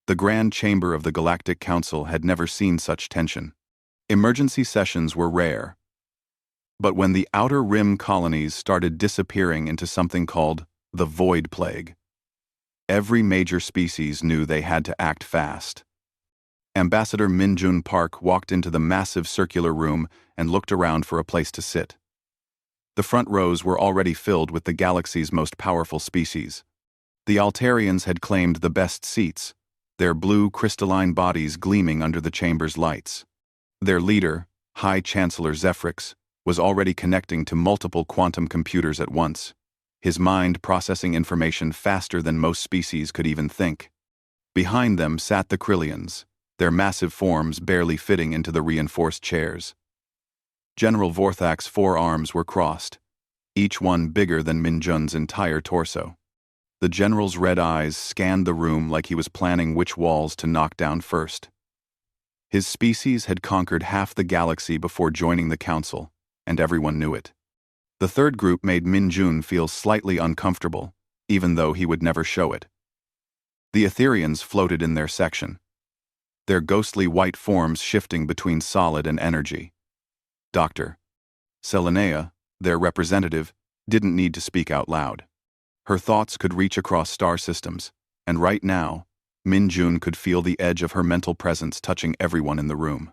The Grand Chamber of the Galactic Council had never seen such tension. Emergency sessions were rare. But when the Outer Rim colonies started disappearing into something called the Void Plague, every major species knew they had to act fast. Ambassador Minjun Park walked into the massive circular room and looked around for a place to sit. The front rows were already filled with the galaxy's most powerful species. The Altarians had claimed the best seats, their blue crystalline bodies gleaming under the chamber's lights. Their leader, High Chancellor Zephrix, was already connecting to multiple quantum computers at once, his mind processing information faster than most species could even think. Behind them sat the Krillians, their massive forms barely fitting into the reinforced chairs. General Vorthak's 4 arms were crossed, each one bigger than Minjun's entire torso. The general's red eyes scanned the room like he was planning which walls to knock down first. His species had conquered half the galaxy before joining the council, and everyone knew it. The third group made Minjun feel slightly uncomfortable, even though he would never show it. The Etherians floated in their section, their ghostly white forms shifting between solid and energy. Dr. Selenea, their representative, didn't need to speak out loud. Her thoughts could reach across star systems, and right now, Minjun could feel the edge of her mental presence touching everyone in the room.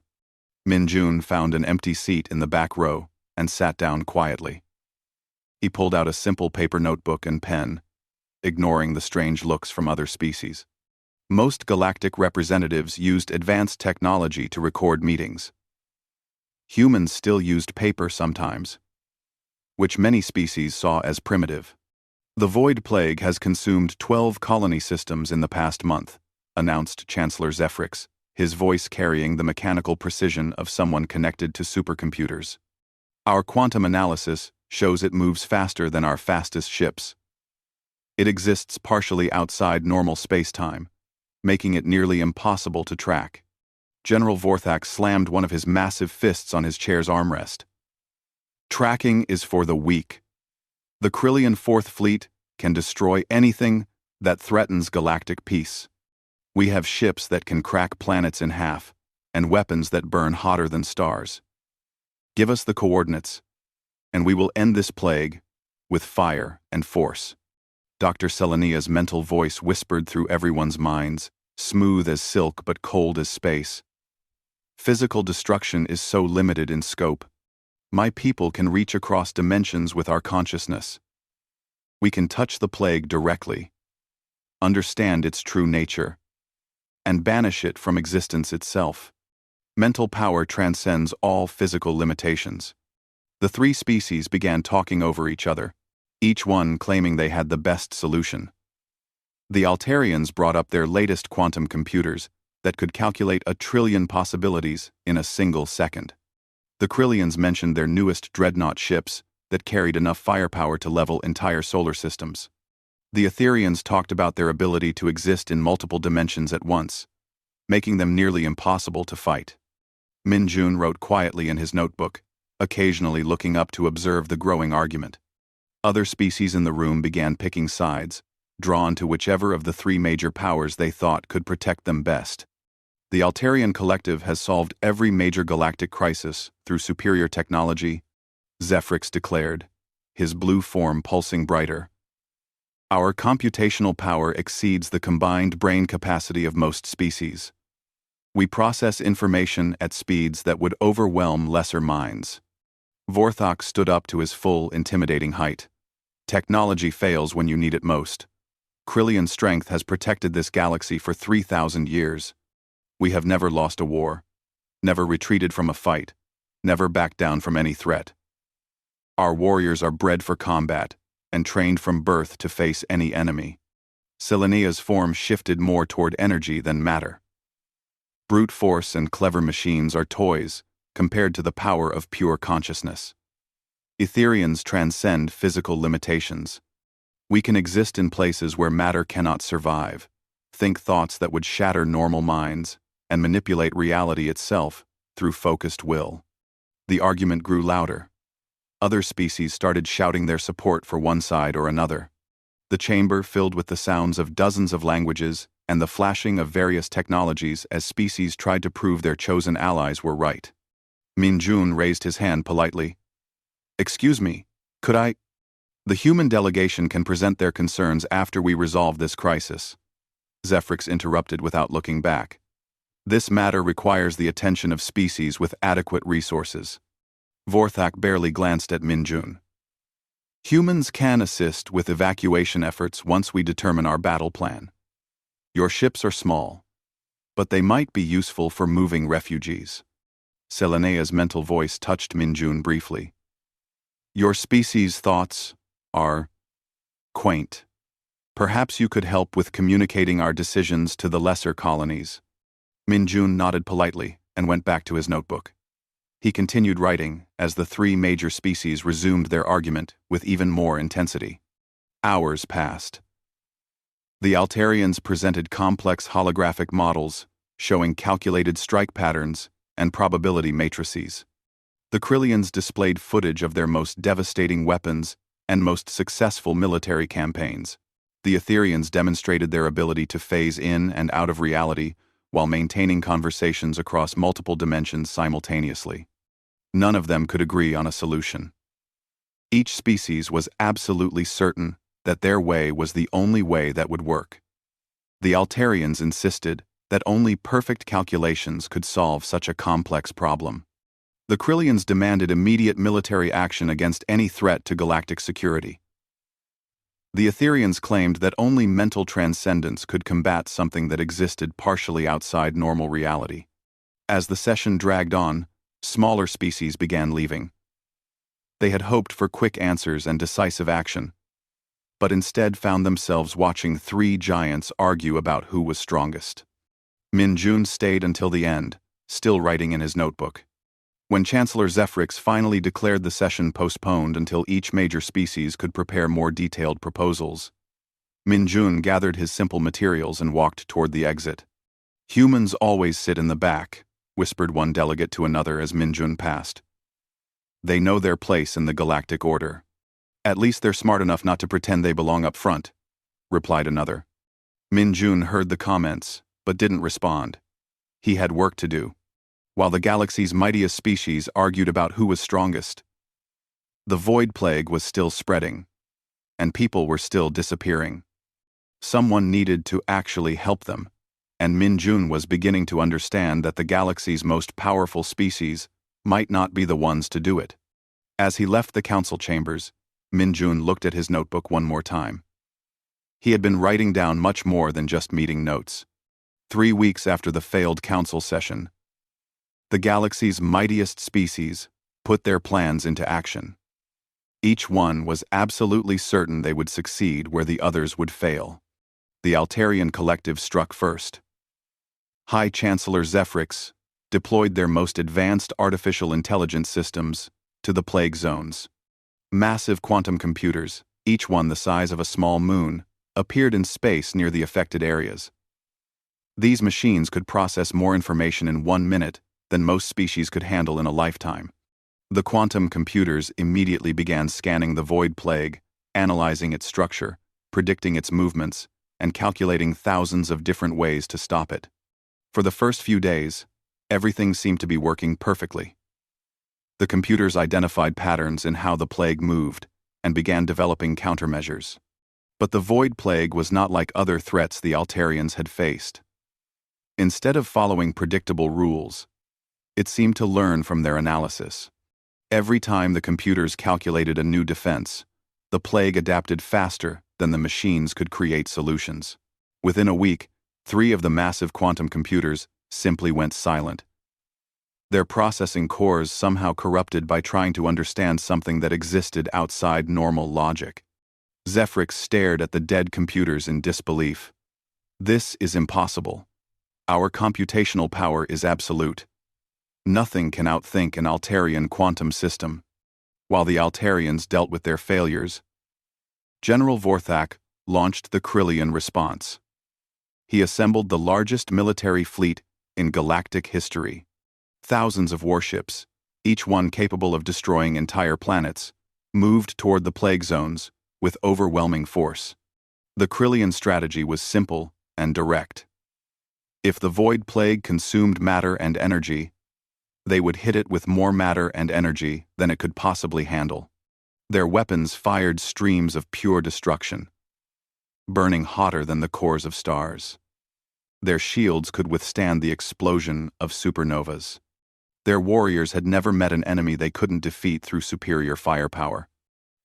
Minjun found an empty seat in the back row and sat down quietly. He pulled out a simple paper notebook and pen, ignoring the strange looks from other species. Most galactic representatives used advanced technology to record meetings. Humans still used paper sometimes, which many species saw as primitive. The Void Plague has consumed 12 colony systems in the past month, announced Chancellor Zephrix, his voice carrying the mechanical precision of someone connected to supercomputers. Our quantum analysis shows it moves faster than our fastest ships. It exists partially outside normal space-time, making it nearly impossible to track. General Vorthak slammed one of his massive fists on his chair's armrest. Tracking is for the weak. The Krillian Fourth Fleet can destroy anything that threatens galactic peace. We have ships that can crack planets in half, and weapons that burn hotter than stars. Give us the coordinates, and we will end this plague with fire and force. Dr. Selenea's mental voice whispered through everyone's minds, smooth as silk but cold as space. Physical destruction is so limited in scope. My people can reach across dimensions with our consciousness. We can touch the plague directly, understand its true nature, and banish it from existence itself. Mental power transcends all physical limitations. The 3 species began talking over each other, each one claiming they had the best solution. The Altarians brought up their latest quantum computers that could calculate 1 trillion possibilities in a single second. The Krillians mentioned their newest dreadnought ships that carried enough firepower to level entire solar systems. The Etherians talked about their ability to exist in multiple dimensions at once, making them nearly impossible to fight. Minjun wrote quietly in his notebook, occasionally looking up to observe the growing argument. Other species in the room began picking sides, drawn to whichever of the 3 major powers they thought could protect them best. The Altarian collective has solved every major galactic crisis through superior technology, Zephrix declared, his blue form pulsing brighter. Our computational power exceeds the combined brain capacity of most species. We process information at speeds that would overwhelm lesser minds. Vorthak stood up to his full, intimidating height. Technology fails when you need it most. Krillian strength has protected this galaxy for 3,000 years. We have never lost a war, never retreated from a fight, never backed down from any threat. Our warriors are bred for combat and trained from birth to face any enemy. Selenea's form shifted more toward energy than matter. Brute force and clever machines are toys compared to the power of pure consciousness. Etherians transcend physical limitations. We can exist in places where matter cannot survive, think thoughts that would shatter normal minds, and manipulate reality itself through focused will. The argument grew louder. Other species started shouting their support for one side or another. The chamber filled with the sounds of dozens of languages and the flashing of various technologies as species tried to prove their chosen allies were right. Min-jun raised his hand politely. "Excuse me, could I—" "The human delegation can present their concerns after we resolve this crisis," Zephrix interrupted without looking back. "This matter requires the attention of species with adequate resources." Vorthak barely glanced at Min-jun. "Humans can assist with evacuation efforts once we determine our battle plan. Your ships are small, but they might be useful for moving refugees." Selenea's mental voice touched Min-jun briefly. "Your species' thoughts are quaint. Perhaps you could help with communicating our decisions to the lesser colonies." Min-jun nodded politely and went back to his notebook. He continued writing as the three major species resumed their argument with even more intensity. Hours passed. The Altarians presented complex holographic models showing calculated strike patterns and probability matrices. The Krillians displayed footage of their most devastating weapons and most successful military campaigns. The Etherians demonstrated their ability to phase in and out of reality while maintaining conversations across multiple dimensions simultaneously. None of them could agree on a solution. Each species was absolutely certain that their way was the only way that would work. The Altarians insisted that only perfect calculations could solve such a complex problem. The Krillians demanded immediate military action against any threat to galactic security. The Etherians claimed that only mental transcendence could combat something that existed partially outside normal reality. As the session dragged on, smaller species began leaving. They had hoped for quick answers and decisive action, but instead found themselves watching three giants argue about who was strongest. Min-jun stayed until the end, still writing in his notebook. When Chancellor Zephrix finally declared the session postponed until each major species could prepare more detailed proposals, Min-jun gathered his simple materials and walked toward the exit. "Humans always sit in the back," whispered one delegate to another as Min-jun passed. "They know their place in the galactic order. At least they're smart enough not to pretend they belong up front," replied another. Min-jun heard the comments, but didn't respond. He had work to do. While the galaxy's mightiest species argued about who was strongest, the void plague was still spreading, and people were still disappearing. Someone needed to actually help them, and Min-jun was beginning to understand that the galaxy's most powerful species might not be the ones to do it. As he left the council chambers, Min-jun looked at his notebook one more time. He had been writing down much more than just meeting notes. 3 weeks after the failed council session, the galaxy's mightiest species put their plans into action. Each one was absolutely certain they would succeed where the others would fail. The Altarian collective struck first. High Chancellor Zephrix deployed their most advanced artificial intelligence systems to the plague zones. Massive quantum computers, each one the size of a small moon, appeared in space near the affected areas. These machines could process more information in 1 minute than most species could handle in a lifetime. The quantum computers immediately began scanning the void plague, analyzing its structure, predicting its movements, and calculating thousands of different ways to stop it. For the first few days, everything seemed to be working perfectly. The computers identified patterns in how the plague moved and began developing countermeasures. But the void plague was not like other threats the Altarians had faced. Instead of following predictable rules, it seemed to learn from their analysis. Every time the computers calculated a new defense, the plague adapted faster than the machines could create solutions. Within a week, 3 of the massive quantum computers simply went silent. Their processing cores somehow corrupted by trying to understand something that existed outside normal logic. Zephrix stared at the dead computers in disbelief. "This is impossible. Our computational power is absolute. Nothing can outthink an Altarian quantum system." While the Altarians dealt with their failures, General Vorthak launched the Krillian response. He assembled the largest military fleet in galactic history. Thousands of warships, each one capable of destroying entire planets, moved toward the plague zones with overwhelming force. The Krillian strategy was simple and direct. If the void plague consumed matter and energy, they would hit it with more matter and energy than it could possibly handle. Their weapons fired streams of pure destruction, burning hotter than the cores of stars. Their shields could withstand the explosion of supernovas. Their warriors had never met an enemy they couldn't defeat through superior firepower.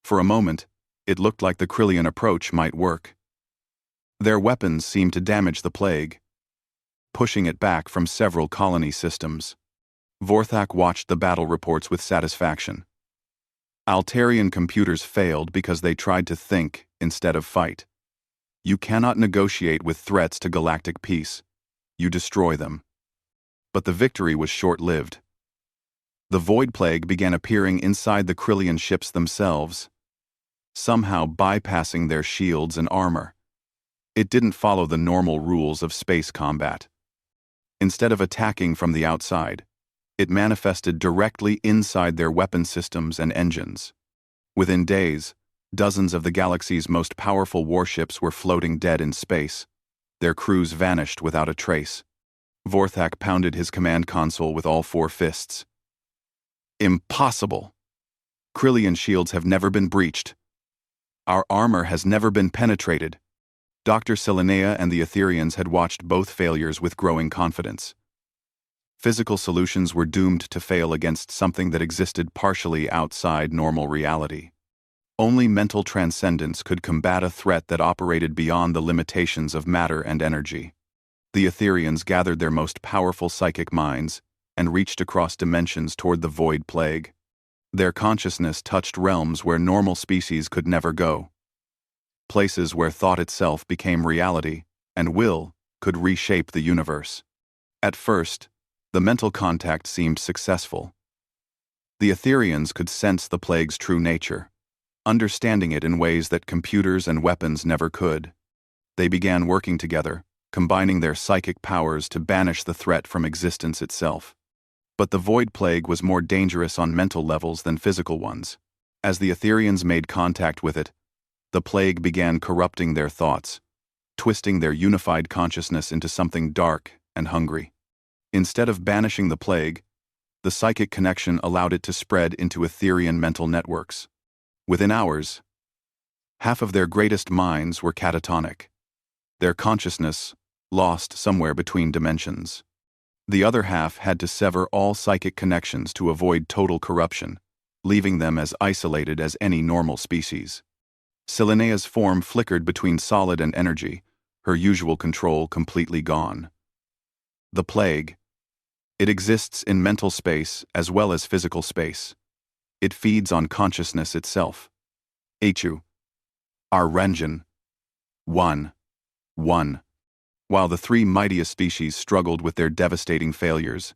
For a moment, it looked like the Krillian approach might work. Their weapons seemed to damage the plague, pushing it back from several colony systems. Vorthak watched the battle reports with satisfaction. Altarian computers failed because they tried to think instead of fight. You cannot negotiate with threats to galactic peace. You destroy them. But the victory was short-lived. The void plague began appearing inside the Krillian ships themselves, somehow bypassing their shields and armor. It didn't follow the normal rules of space combat. Instead of attacking from the outside, it manifested directly inside their weapon systems and engines. Within days, dozens of the galaxy's most powerful warships were floating dead in space. Their crews vanished without a trace. Vorthak pounded his command console with all four fists. Impossible! Krillian shields have never been breached. Our armor has never been penetrated. Dr. Selenea and the Etherians had watched both failures with growing confidence. Physical solutions were doomed to fail against something that existed partially outside normal reality. Only mental transcendence could combat a threat that operated beyond the limitations of matter and energy. The Etherians gathered their most powerful psychic minds and reached across dimensions toward the void plague. Their consciousness touched realms where normal species could never go. Places where thought itself became reality, and will could reshape the universe. At first, the mental contact seemed successful. The Etherians could sense the plague's true nature, understanding it in ways that computers and weapons never could. They began working together, combining their psychic powers to banish the threat from existence itself. But the void plague was more dangerous on mental levels than physical ones. As the Etherians made contact with it, the plague began corrupting their thoughts, twisting their unified consciousness into something dark and hungry. Instead of banishing the plague, the psychic connection allowed it to spread into Etherian mental networks. Within hours, half of their greatest minds were catatonic, their consciousness lost somewhere between dimensions. The other half had to sever all psychic connections to avoid total corruption, leaving them as isolated as any normal species. Selenea's form flickered between solid and energy, her usual control completely gone. The plague. It exists in mental space as well as physical space. It feeds on consciousness itself. HU. Rengen. 1. While the three mightiest species struggled with their devastating failures,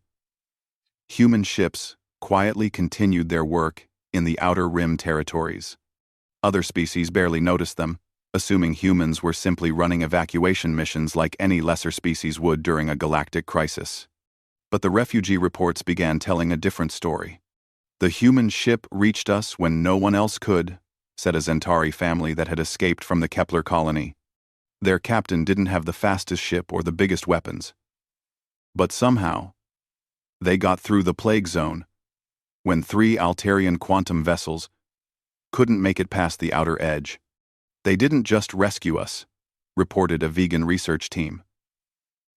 human ships quietly continued their work in the Outer Rim territories. Other species barely noticed them, assuming humans were simply running evacuation missions like any lesser species would during a galactic crisis. But the refugee reports began telling a different story. The human ship reached us when no one else could, said a Zentari family that had escaped from the Kepler colony. Their captain didn't have the fastest ship or the biggest weapons. But somehow, they got through the plague zone when 3 Altarian quantum vessels couldn't make it past the outer edge. They didn't just rescue us, reported a vegan research team.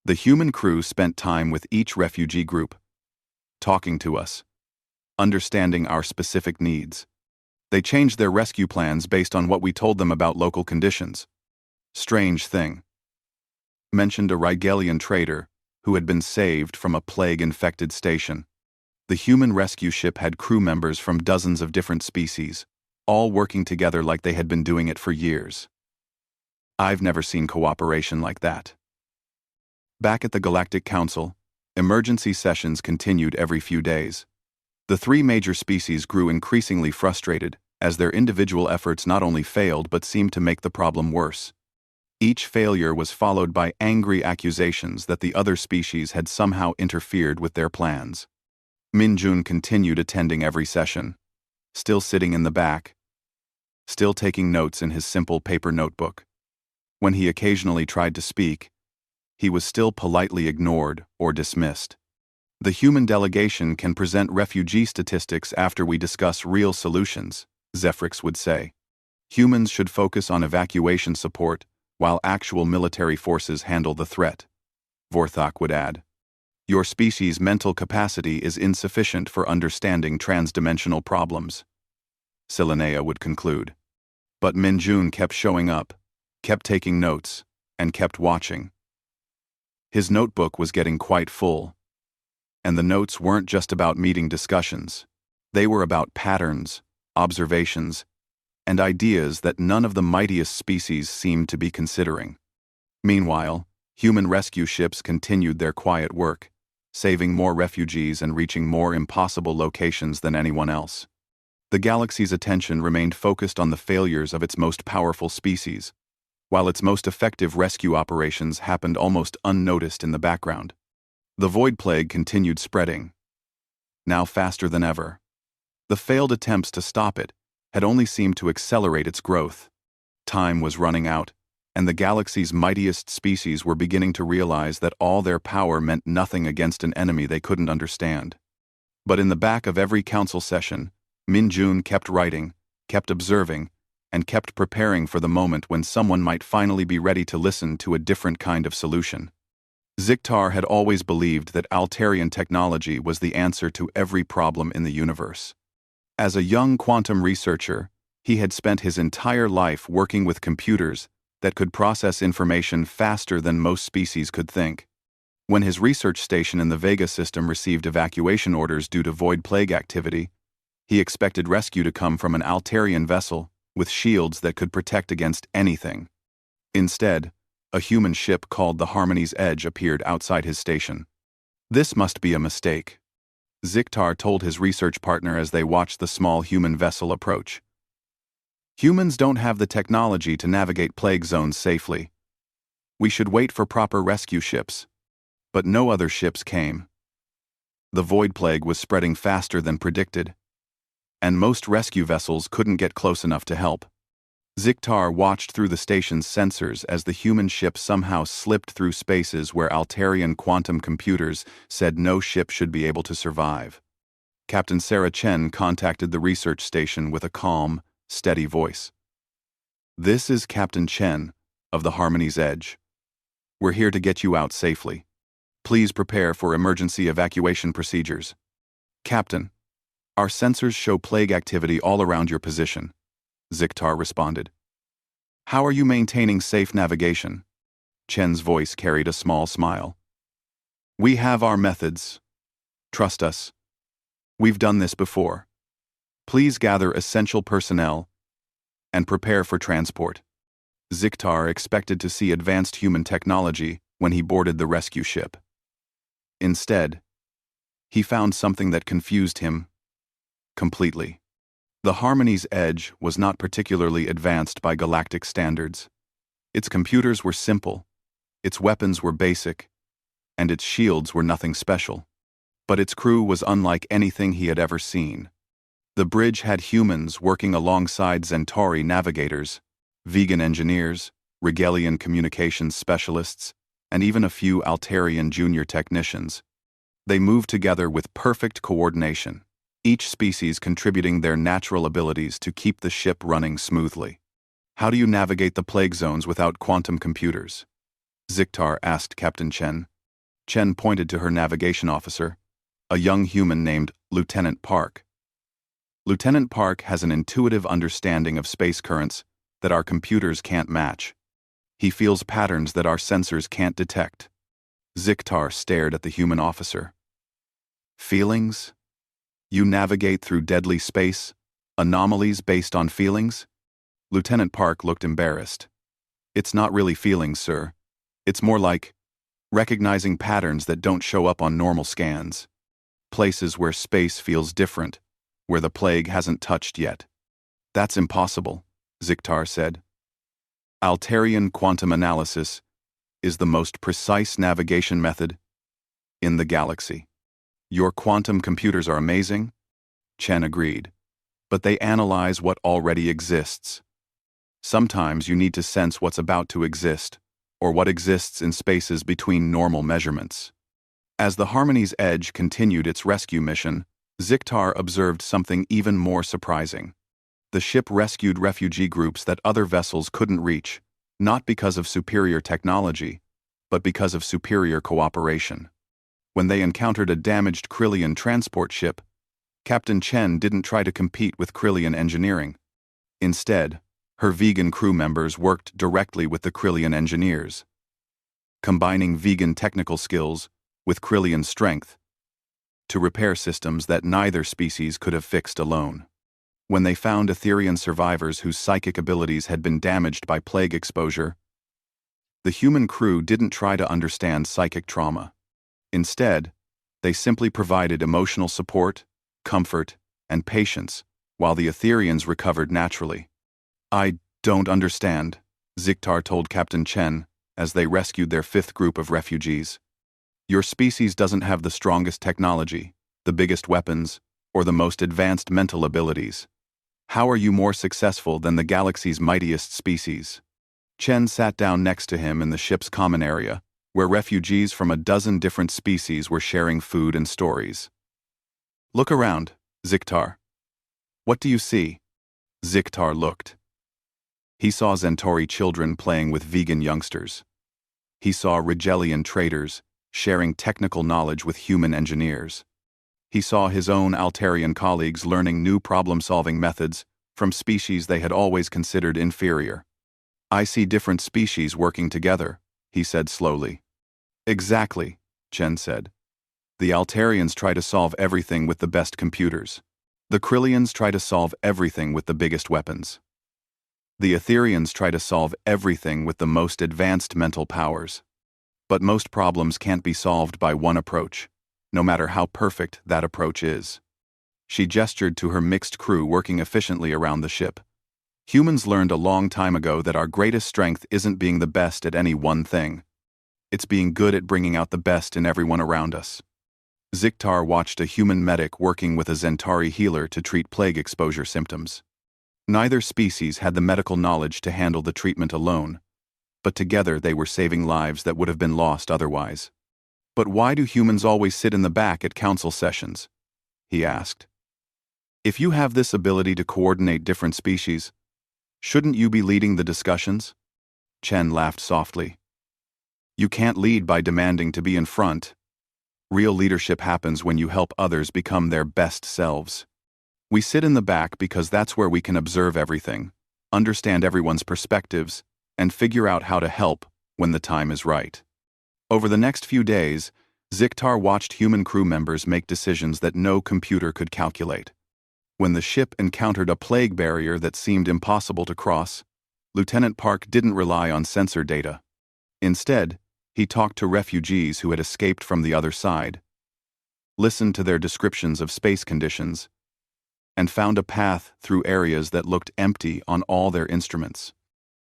The human crew spent time with each refugee group, talking to us, understanding our specific needs. They changed their rescue plans based on what we told them about local conditions. Strange thing. Mentioned a Rigelian trader who had been saved from a plague-infected station. The human rescue ship had crew members from dozens of different species, all working together like they had been doing it for years. I've never seen cooperation like that. Back at the Galactic Council, emergency sessions continued every few days. The 3 major species grew increasingly frustrated as their individual efforts not only failed but seemed to make the problem worse. Each failure was followed by angry accusations that the other species had somehow interfered with their plans. Minjun continued attending every session, still sitting in the back, still taking notes in his simple paper notebook. When he occasionally tried to speak, he was still politely ignored or dismissed. The human delegation can present refugee statistics after we discuss real solutions, Zephrix would say. Humans should focus on evacuation support, while actual military forces handle the threat, Vorthok would add. Your species' mental capacity is insufficient for understanding transdimensional problems, Silenea would conclude. But Minjun kept showing up, kept taking notes, and kept watching. His notebook was getting quite full. And the notes weren't just about meeting discussions. They were about patterns, observations, and ideas that none of the mightiest species seemed to be considering. Meanwhile, human rescue ships continued their quiet work, saving more refugees and reaching more impossible locations than anyone else. The galaxy's attention remained focused on the failures of its most powerful species, while its most effective rescue operations happened almost unnoticed in the background. The void plague continued spreading, now faster than ever. The failed attempts to stop it had only seemed to accelerate its growth. Time was running out, and the galaxy's mightiest species were beginning to realize that all their power meant nothing against an enemy they couldn't understand. But in the back of every council session, Minjun kept writing, kept observing, and kept preparing for the moment when someone might finally be ready to listen to a different kind of solution. Ziktar had always believed that Altarian technology was the answer to every problem in the universe. As a young quantum researcher, he had spent his entire life working with computers that could process information faster than most species could think. When his research station in the Vega system received evacuation orders due to void plague activity, he expected rescue to come from an Altarian vessel with shields that could protect against anything. Instead, a human ship called the Harmony's Edge appeared outside his station. This must be a mistake, Ziktar told his research partner as they watched the small human vessel approach. Humans don't have the technology to navigate plague zones safely. We should wait for proper rescue ships. But no other ships came. The void plague was spreading faster than predicted, and most rescue vessels couldn't get close enough to help. Ziktar watched through the station's sensors as the human ship somehow slipped through spaces where Altarian quantum computers said no ship should be able to survive. Captain Sarah Chen contacted the research station with a calm, steady voice. This is Captain Chen of the Harmony's Edge. We're here to get you out safely. Please prepare for emergency evacuation procedures. Captain, our sensors show plague activity all around your position, Ziktar responded. How are you maintaining safe navigation? Chen's voice carried a small smile. We have our methods. Trust us. We've done this before. Please gather essential personnel and prepare for transport. Ziktar expected to see advanced human technology when he boarded the rescue ship. Instead, he found something that confused him completely. The Harmony's Edge was not particularly advanced by galactic standards. Its computers were simple, its weapons were basic, and its shields were nothing special. But its crew was unlike anything he had ever seen. The bridge had humans working alongside Centauri navigators, vegan engineers, Regalian communications specialists, and even a few Altarian junior technicians. They moved together with perfect coordination, each species contributing their natural abilities to keep the ship running smoothly. How do you navigate the plague zones without quantum computers? Ziktar asked Captain Chen. Chen pointed to her navigation officer, a young human named Lieutenant Park. Lieutenant Park has an intuitive understanding of space currents that our computers can't match. He feels patterns that our sensors can't detect. Ziktar stared at the human officer. Feelings? You navigate through deadly space? Anomalies based on feelings? Lieutenant Park looked embarrassed. It's not really feelings, sir. It's more like recognizing patterns that don't show up on normal scans. Places where space feels different, where the plague hasn't touched yet. That's impossible, Ziktar said. Altarian quantum analysis is the most precise navigation method in the galaxy. Your quantum computers are amazing, Chen agreed, but they analyze what already exists. Sometimes you need to sense what's about to exist, or what exists in spaces between normal measurements. As the Harmony's Edge continued its rescue mission, Ziktar observed something even more surprising. The ship rescued refugee groups that other vessels couldn't reach, not because of superior technology, but because of superior cooperation. When they encountered a damaged Krillian transport ship, Captain Chen didn't try to compete with Krillian engineering. Instead, her vegan crew members worked directly with the Krillian engineers, combining vegan technical skills with Krillian strength to repair systems that neither species could have fixed alone. When they found Etherian survivors whose psychic abilities had been damaged by plague exposure, the human crew didn't try to understand psychic trauma. Instead, they simply provided emotional support, comfort, and patience, while the Etherians recovered naturally. "I don't understand," Ziktar told Captain Chen as they rescued their fifth group of refugees. "Your species doesn't have the strongest technology, the biggest weapons, or the most advanced mental abilities. How are you more successful than the galaxy's mightiest species?" Chen sat down next to him in the ship's common area, where refugees from a dozen different species were sharing food and stories. "Look around, Ziktar. What do you see?" Ziktar looked. He saw Centauri children playing with vegan youngsters. He saw Rigelian traders sharing technical knowledge with human engineers. He saw his own Altarian colleagues learning new problem-solving methods from species they had always considered inferior. "I see different species working together," he said slowly. "Exactly," Chen said. "The Altarians try to solve everything with the best computers. The Krillians try to solve everything with the biggest weapons. The Etherians try to solve everything with the most advanced mental powers. But most problems can't be solved by one approach, no matter how perfect that approach is." She gestured to her mixed crew working efficiently around the ship. "Humans learned a long time ago that our greatest strength isn't being the best at any one thing. It's being good at bringing out the best in everyone around us." Ziktar watched a human medic working with a Centauri healer to treat plague exposure symptoms. Neither species had the medical knowledge to handle the treatment alone, but together they were saving lives that would have been lost otherwise. "But why do humans always sit in the back at council sessions?" he asked. "If you have this ability to coordinate different species, shouldn't you be leading the discussions?" Chen laughed softly. "You can't lead by demanding to be in front. Real leadership happens when you help others become their best selves. We sit in the back because that's where we can observe everything, understand everyone's perspectives, and figure out how to help when the time is right." Over the next few days, Ziktar watched human crew members make decisions that no computer could calculate. When the ship encountered a plague barrier that seemed impossible to cross, Lieutenant Park didn't rely on sensor data. Instead, he talked to refugees who had escaped from the other side, listened to their descriptions of space conditions, and found a path through areas that looked empty on all their instruments.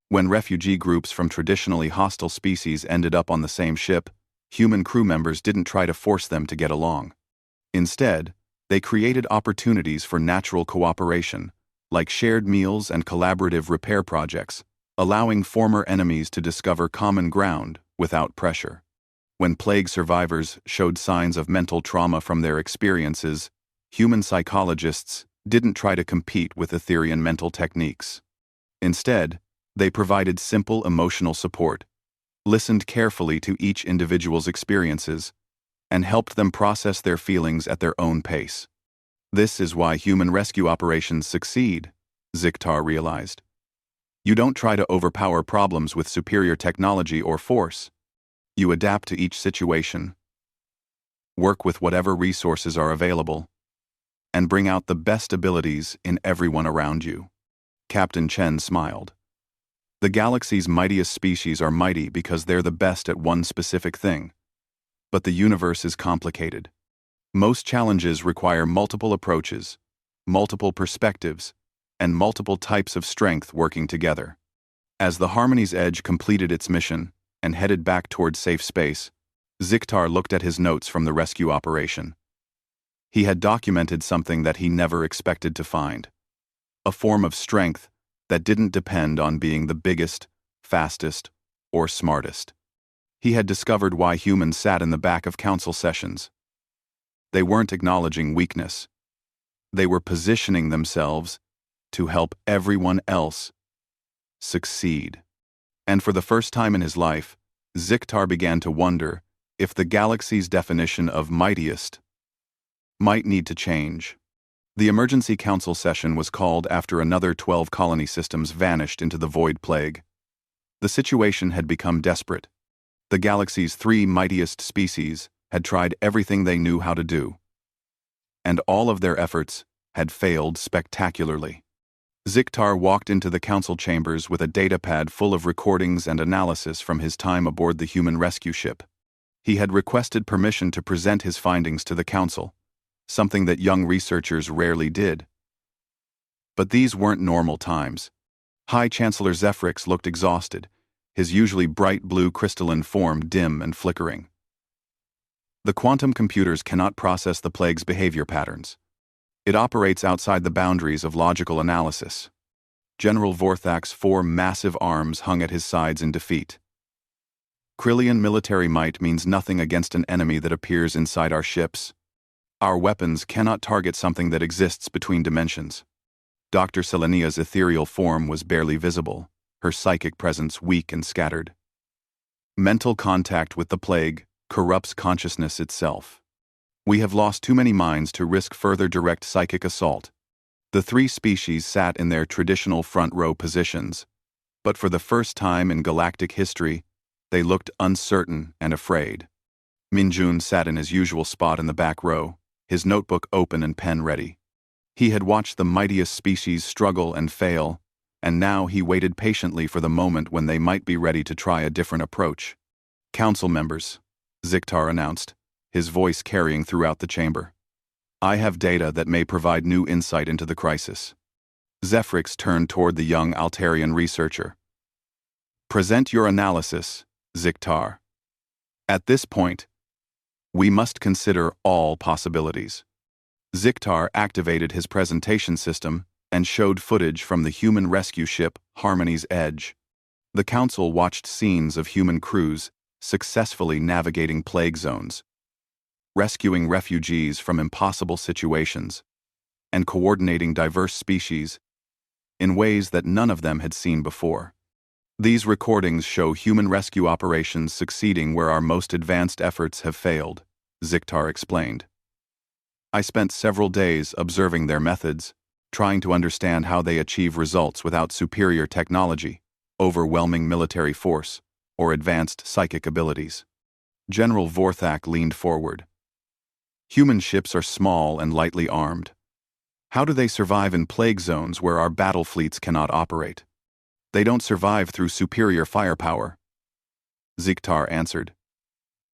When refugee groups from traditionally hostile species ended up on the same ship, human crew members didn't try to force them to get along. Instead, they created opportunities for natural cooperation, like shared meals and collaborative repair projects, allowing former enemies to discover common ground without pressure. When plague survivors showed signs of mental trauma from their experiences, human psychologists didn't try to compete with Etherian mental techniques. Instead, they provided simple emotional support, listened carefully to each individual's experiences, and helped them process their feelings at their own pace. This is why human rescue operations succeed, Ziktar realized. You don't try to overpower problems with superior technology or force. You adapt to each situation, work with whatever resources are available, and bring out the best abilities in everyone around you. Captain Chen smiled. The galaxy's mightiest species are mighty because they're the best at one specific thing. But the universe is complicated. Most challenges require multiple approaches, multiple perspectives, and multiple types of strength working together. As the Harmony's Edge completed its mission and headed back toward safe space, Ziktar looked at his notes from the rescue operation. He had documented something that he never expected to find. A form of strength that didn't depend on being the biggest, fastest, or smartest. He had discovered why humans sat in the back of council sessions. They weren't acknowledging weakness. They were positioning themselves to help everyone else succeed. And for the first time in his life, Ziktar began to wonder if the galaxy's definition of mightiest might need to change. The emergency council session was called after another 12 colony systems vanished into the void plague. The situation had become desperate. The galaxy's 3 mightiest species had tried everything they knew how to do, and all of their efforts had failed spectacularly. Ziktar walked into the council chambers with a datapad full of recordings and analysis from his time aboard the human rescue ship. He had requested permission to present his findings to the council, something that young researchers rarely did. But these weren't normal times. High Chancellor Zephrix looked exhausted, his usually bright blue crystalline form dim and flickering. The quantum computers cannot process the plague's behavior patterns. It operates outside the boundaries of logical analysis. General Vorthak's 4 massive arms hung at his sides in defeat. Krillian military might means nothing against an enemy that appears inside our ships. Our weapons cannot target something that exists between dimensions. Dr. Selenia's ethereal form was barely visible, her psychic presence weak and scattered. Mental contact with the plague corrupts consciousness itself. We have lost too many minds to risk further direct psychic assault. The 3 species sat in their traditional front-row positions, but for the first time in galactic history, they looked uncertain and afraid. Minjun sat in his usual spot in the back row, his notebook open and pen ready. He had watched the mightiest species struggle and fail, and now he waited patiently for the moment when they might be ready to try a different approach. "Council members," Ziktar announced, his voice carrying throughout the chamber. "I have data that may provide new insight into the crisis." Zephrix turned toward the young Altarian researcher. "Present your analysis, Ziktar. At this point, we must consider all possibilities." Ziktar activated his presentation system and showed footage from the human rescue ship Harmony's Edge. The council watched scenes of human crews successfully navigating plague zones, rescuing refugees from impossible situations, and coordinating diverse species in ways that none of them had seen before. These recordings show human rescue operations succeeding where our most advanced efforts have failed, Ziktar explained. "I spent several days observing their methods, trying to understand how they achieve results without superior technology, overwhelming military force, or advanced psychic abilities." General Vorthak leaned forward. "Human ships are small and lightly armed. How do they survive in plague zones where our battle fleets cannot operate? They don't survive through superior firepower," Ziktar answered.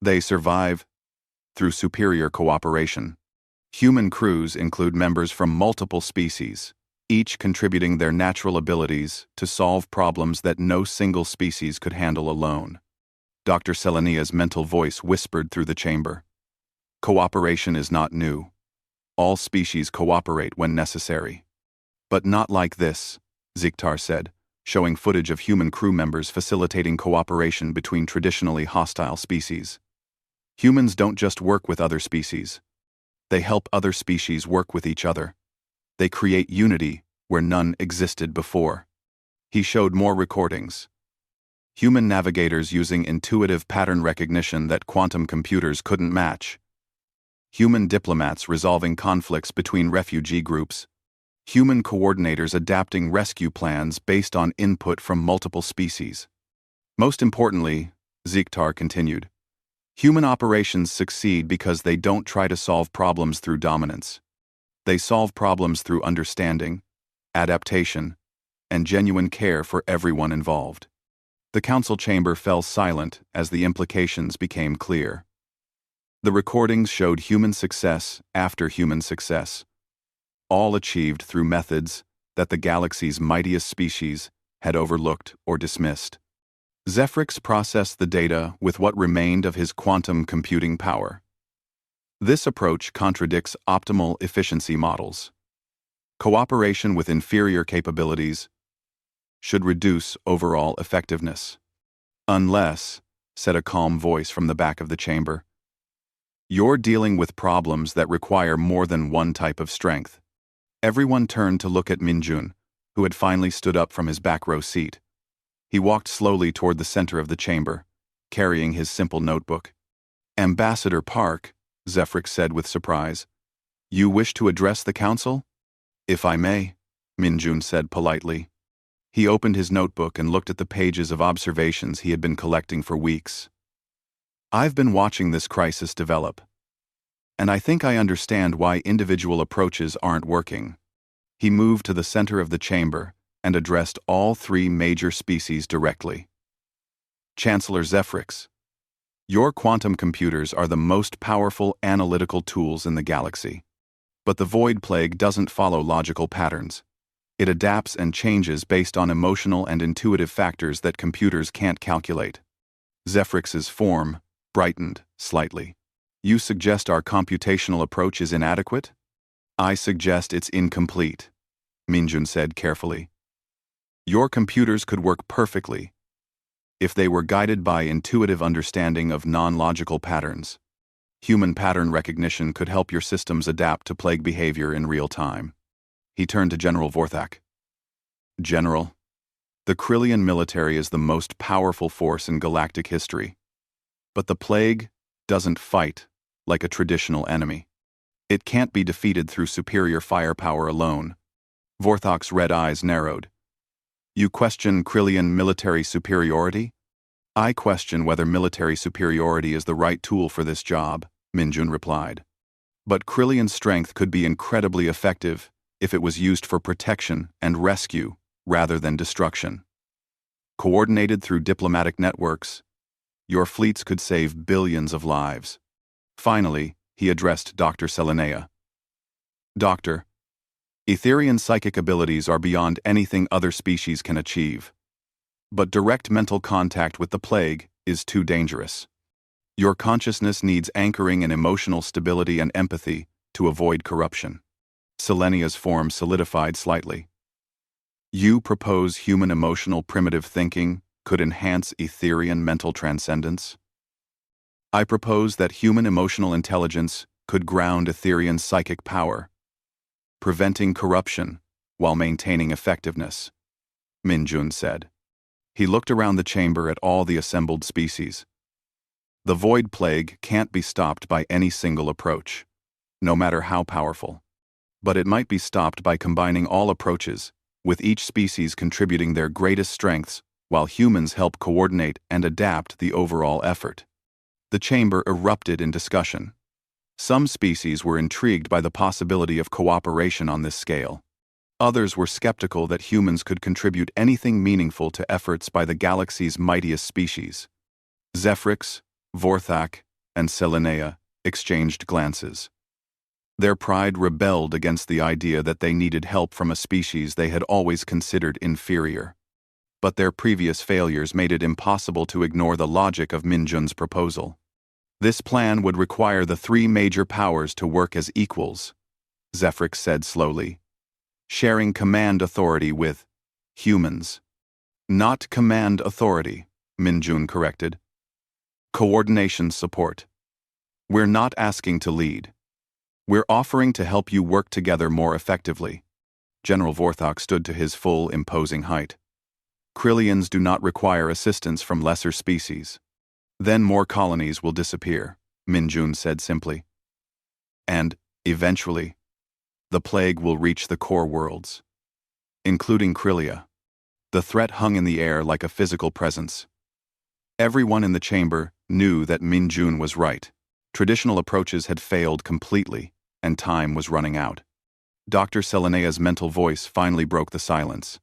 "They survive through superior cooperation. Human crews include members from multiple species, each contributing their natural abilities to solve problems that no single species could handle alone." Dr. Selenia's mental voice whispered through the chamber. "Cooperation is not new. All species cooperate when necessary. But not like this," Ziktar said, showing footage of human crew members facilitating cooperation between traditionally hostile species. "Humans don't just work with other species. They help other species work with each other. They create unity where none existed before." He showed more recordings. Human navigators using intuitive pattern recognition that quantum computers couldn't match. Human diplomats resolving conflicts between refugee groups. Human coordinators adapting rescue plans based on input from multiple species. Most importantly, Ziktar continued, human operations succeed because they don't try to solve problems through dominance. They solve problems through understanding, adaptation, and genuine care for everyone involved. The council chamber fell silent as the implications became clear. The recordings showed human success after human success, all achieved through methods that the galaxy's mightiest species had overlooked or dismissed. Zephrix processed the data with what remained of his quantum computing power. This approach contradicts optimal efficiency models. Cooperation with inferior capabilities should reduce overall effectiveness. Unless, said a calm voice from the back of the chamber, you're dealing with problems that require more than one type of strength. Everyone turned to look at Minjun, who had finally stood up from his back row seat. He walked slowly toward the center of the chamber, carrying his simple notebook. Ambassador Park, Zephrix said with surprise, you wish to address the council? If I may, Minjun said politely. He opened his notebook and looked at the pages of observations he had been collecting for weeks. I've been watching this crisis develop, and I think I understand why individual approaches aren't working. He moved to the center of the chamber and addressed all three major species directly. Chancellor Zephrix, your quantum computers are the most powerful analytical tools in the galaxy. But the Void Plague doesn't follow logical patterns. It adapts and changes based on emotional and intuitive factors that computers can't calculate. Zephrix's form brightened slightly. You suggest our computational approach is inadequate? I suggest it's incomplete, Minjun said carefully. Your computers could work perfectly if they were guided by intuitive understanding of non-logical patterns. Human pattern recognition could help your systems adapt to plague behavior in real time. He turned to General Vorthak. General, the Krillian military is the most powerful force in galactic history. But the plague doesn't fight like a traditional enemy. It can't be defeated through superior firepower alone. Vorthak's red eyes narrowed. You question Krillian military superiority? I question whether military superiority is the right tool for this job, Minjun replied. But Krillian strength could be incredibly effective if it was used for protection and rescue rather than destruction. Coordinated through diplomatic networks, your fleets could save billions of lives. Finally, he addressed Dr. Selenea. Doctor, Etherian psychic abilities are beyond anything other species can achieve. But direct mental contact with the plague is too dangerous. Your consciousness needs anchoring in emotional stability and empathy to avoid corruption. Selenea's form solidified slightly. You propose human emotional primitive thinking could enhance Etherian mental transcendence? I propose that human emotional intelligence could ground Etherian psychic power, preventing corruption while maintaining effectiveness, Minjun said. He looked around the chamber at all the assembled species. The Void Plague can't be stopped by any single approach, no matter how powerful. But it might be stopped by combining all approaches, with each species contributing their greatest strengths while humans help coordinate and adapt the overall effort. The chamber erupted in discussion. Some species were intrigued by the possibility of cooperation on this scale. Others were skeptical that humans could contribute anything meaningful to efforts by the galaxy's mightiest species. Zephrix, Vorthak, and Selenea exchanged glances. Their pride rebelled against the idea that they needed help from a species they had always considered inferior. But their previous failures made it impossible to ignore the logic of Minjun's proposal. This plan would require the three major powers to work as equals, Zephrix said slowly, sharing command authority with humans. Not command authority, Minjun corrected. Coordination support. We're not asking to lead. We're offering to help you work together more effectively. General Vorthak stood to his full, imposing height. Krillians do not require assistance from lesser species. Then more colonies will disappear, Minjun said simply. And, eventually, the plague will reach the core worlds, including Krillia. The threat hung in the air like a physical presence. Everyone in the chamber knew that Minjun was right. Traditional approaches had failed completely, and time was running out. Dr. Selenea's mental voice finally broke the silence.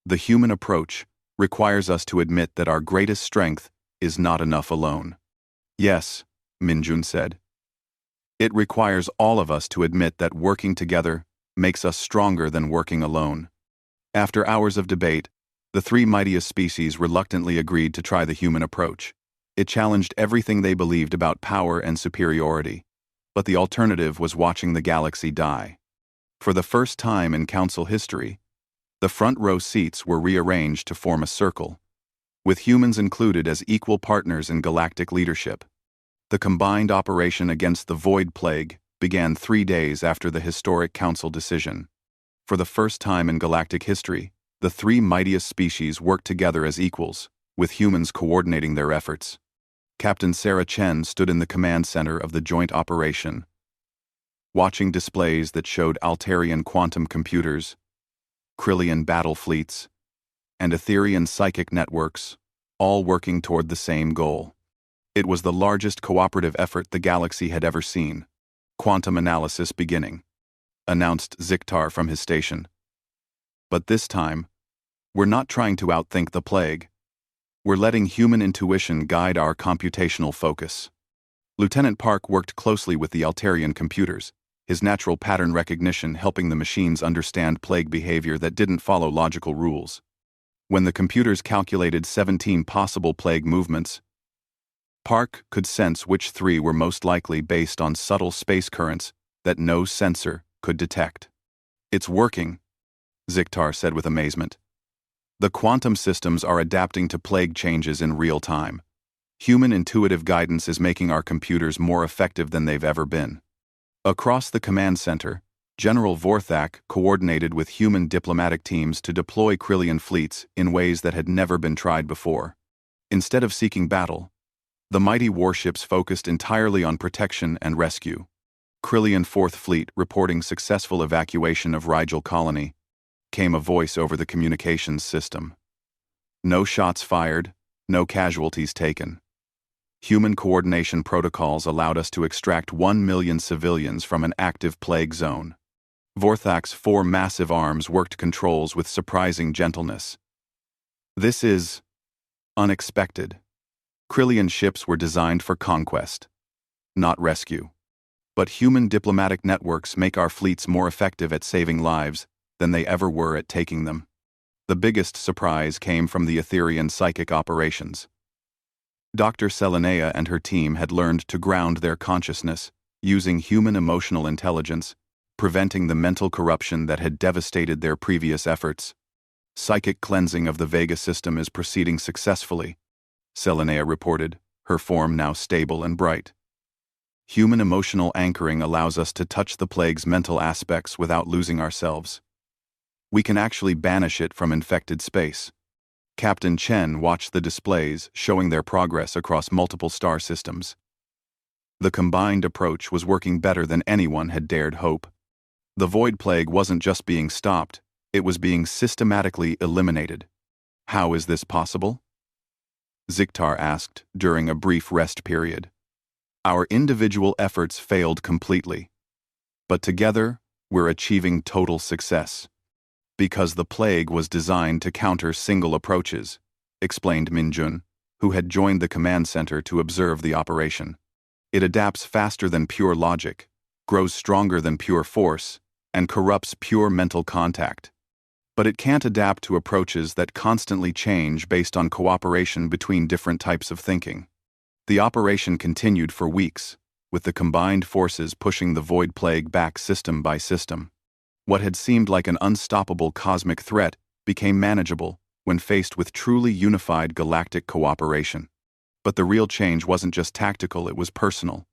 The human approach requires us to admit that our greatest strength is not enough alone. Yes, Minjun said. It requires all of us to admit that working together makes us stronger than working alone. After hours of debate, the three mightiest species reluctantly agreed to try the human approach. It challenged everything they believed about power and superiority, but the alternative was watching the galaxy die. For the first time in Council history, the front row seats were rearranged to form a circle. with humans included as equal partners in galactic leadership. The combined operation against the Void Plague began 3 days after the historic Council decision. For the first time in galactic history, the three mightiest species worked together as equals, with humans coordinating their efforts. Captain Sarah Chen stood in the command center of the joint operation, watching displays that showed Altarian quantum computers, Krillian battle fleets, and Etherian psychic networks, all working toward the same goal. It was the largest cooperative effort the galaxy had ever seen. Quantum analysis beginning, announced Ziktar from his station. But this time, we're not trying to outthink the plague. We're letting human intuition guide our computational focus. Lieutenant Park worked closely with the Altarian computers, his natural pattern recognition helping the machines understand plague behavior that didn't follow logical rules. When the computers calculated 17 possible plague movements, Park could sense which 3 were most likely based on subtle space currents that no sensor could detect. "It's working," Ziktar said with amazement. "The quantum systems are adapting to plague changes in real time. Human intuitive guidance is making our computers more effective than they've ever been." Across the command center, General Vorthak coordinated with human diplomatic teams to deploy Krillian fleets in ways that had never been tried before. Instead of seeking battle, the mighty warships focused entirely on protection and rescue. Krillian 4th Fleet reporting successful evacuation of Rigel Colony, came a voice over the communications system. No shots fired, no casualties taken. Human coordination protocols allowed us to extract 1 million civilians from an active plague zone. Vorthak's 4 massive arms worked controls with surprising gentleness. This is unexpected. Krillian ships were designed for conquest, not rescue. But human diplomatic networks make our fleets more effective at saving lives than they ever were at taking them. The biggest surprise came from the Etherian psychic operations. Dr. Selenea and her team had learned to ground their consciousness using human emotional intelligence, preventing the mental corruption that had devastated their previous efforts. "Psychic cleansing of the Vega system is proceeding successfully," Selenea reported, her form now stable and bright. "Human emotional anchoring allows us to touch the plague's mental aspects without losing ourselves. We can actually banish it from infected space." Captain Chen watched the displays showing their progress across multiple star systems. The combined approach was working better than anyone had dared hope. The Void Plague wasn't just being stopped, it was being systematically eliminated. "How is this possible?" Ziktar asked during a brief rest period. "Our individual efforts failed completely. But together, we're achieving total success. Because the plague was designed to counter single approaches," explained Minjun, who had joined the command center to observe the operation. "It adapts faster than pure logic, grows stronger than pure force, and corrupts pure mental contact. But it can't adapt to approaches that constantly change based on cooperation between different types of thinking." The operation continued for weeks, with the combined forces pushing the Void Plague back system by system. What had seemed like an unstoppable cosmic threat became manageable when faced with truly unified galactic cooperation. But the real change wasn't just tactical, it was personal.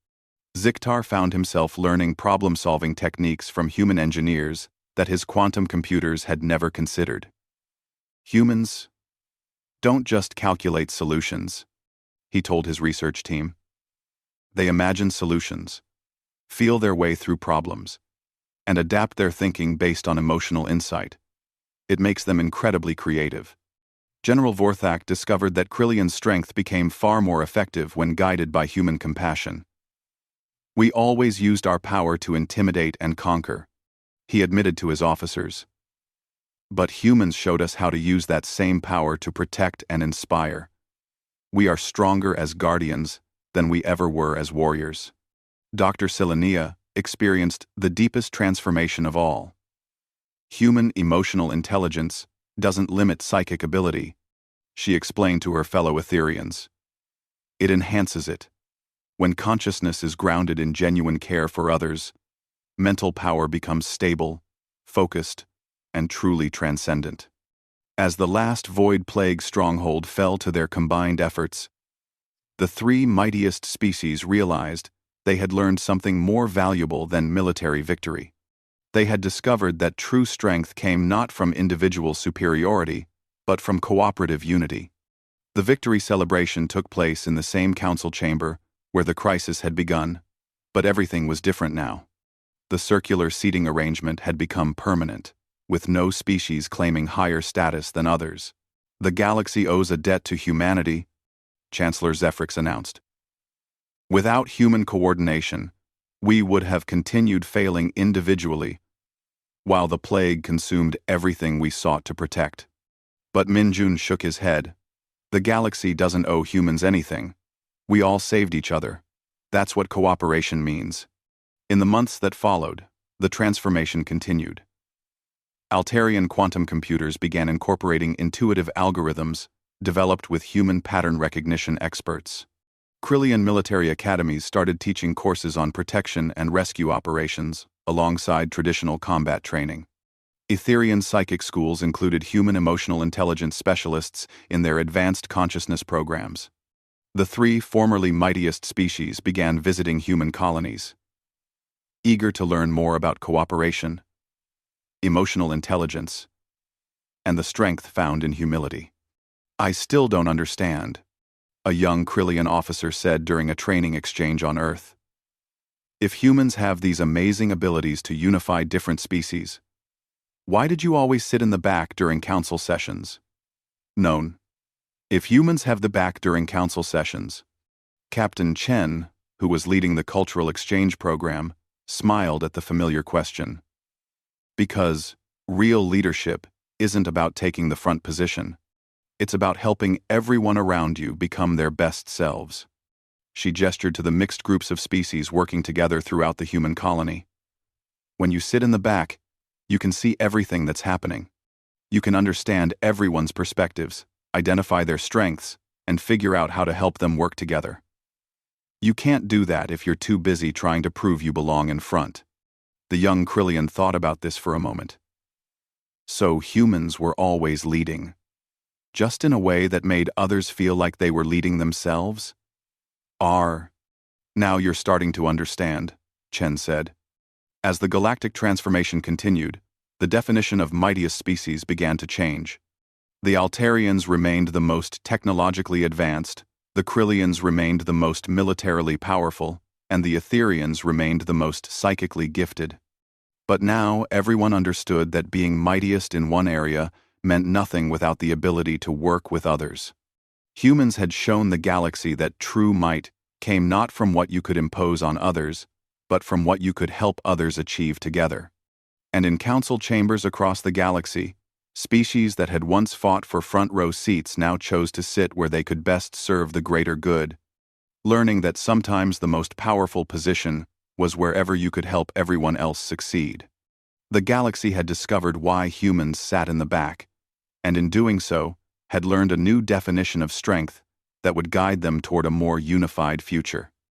Ziktar found himself learning problem-solving techniques from human engineers that his quantum computers had never considered. "Humans don't just calculate solutions," he told his research team. "They imagine solutions, feel their way through problems, and adapt their thinking based on emotional insight. It makes them incredibly creative." General Vorthak discovered that Krillian's strength became far more effective when guided by human compassion. "We always used our power to intimidate and conquer," he admitted to his officers. "But humans showed us how to use that same power to protect and inspire. We are stronger as guardians than we ever were as warriors." Dr. Selenea experienced the deepest transformation of all. Human emotional intelligence doesn't limit psychic ability, she explained to her fellow Etherians. It enhances it. When consciousness is grounded in genuine care for others, mental power becomes stable, focused, and truly transcendent. As the last Void Plague stronghold fell to their combined efforts, the three mightiest species realized they had learned something more valuable than military victory. They had discovered that true strength came not from individual superiority, but from cooperative unity. The victory celebration took place in the same council chamber where the crisis had begun, but everything was different now. The circular seating arrangement had become permanent, with no species claiming higher status than others. The galaxy owes a debt to humanity, Chancellor Zephrix announced. Without human coordination, we would have continued failing individually, while the plague consumed everything we sought to protect. But Minjun shook his head. The galaxy doesn't owe humans anything. We all saved each other. That's what cooperation means. In the months that followed, the transformation continued. Altarian quantum computers began incorporating intuitive algorithms developed with human pattern recognition experts. Krillian military academies started teaching courses on protection and rescue operations, alongside traditional combat training. Etherian psychic schools included human emotional intelligence specialists in their advanced consciousness programs. The three formerly mightiest species began visiting human colonies, eager to learn more about cooperation, emotional intelligence, and the strength found in humility. "I still don't understand," a young Krillian officer said during a training exchange on Earth. "If humans have these amazing abilities to unify different species, why did you always sit in the back during council sessions?" Known. If humans have the back during council sessions, Captain Chen, who was leading the cultural exchange program, smiled at the familiar question. Because real leadership isn't about taking the front position. It's about helping everyone around you become their best selves. She gestured to the mixed groups of species working together throughout the human colony. When you sit in the back, you can see everything that's happening. You can understand everyone's perspectives, identify their strengths, and figure out how to help them work together. You can't do that if you're too busy trying to prove you belong in front. The young Krillian thought about this for a moment. So humans were always leading, just in a way that made others feel like they were leading themselves? Now you're starting to understand, Chen said. As the galactic transformation continued, the definition of mightiest species began to change. The Altarians remained the most technologically advanced, the Krillians remained the most militarily powerful, and the Etherians remained the most psychically gifted. But now everyone understood that being mightiest in one area meant nothing without the ability to work with others. Humans had shown the galaxy that true might came not from what you could impose on others, but from what you could help others achieve together. And in council chambers across the galaxy, species that had once fought for front-row seats now chose to sit where they could best serve the greater good, learning that sometimes the most powerful position was wherever you could help everyone else succeed. The galaxy had discovered why humans sat in the back, and in doing so, had learned a new definition of strength that would guide them toward a more unified future.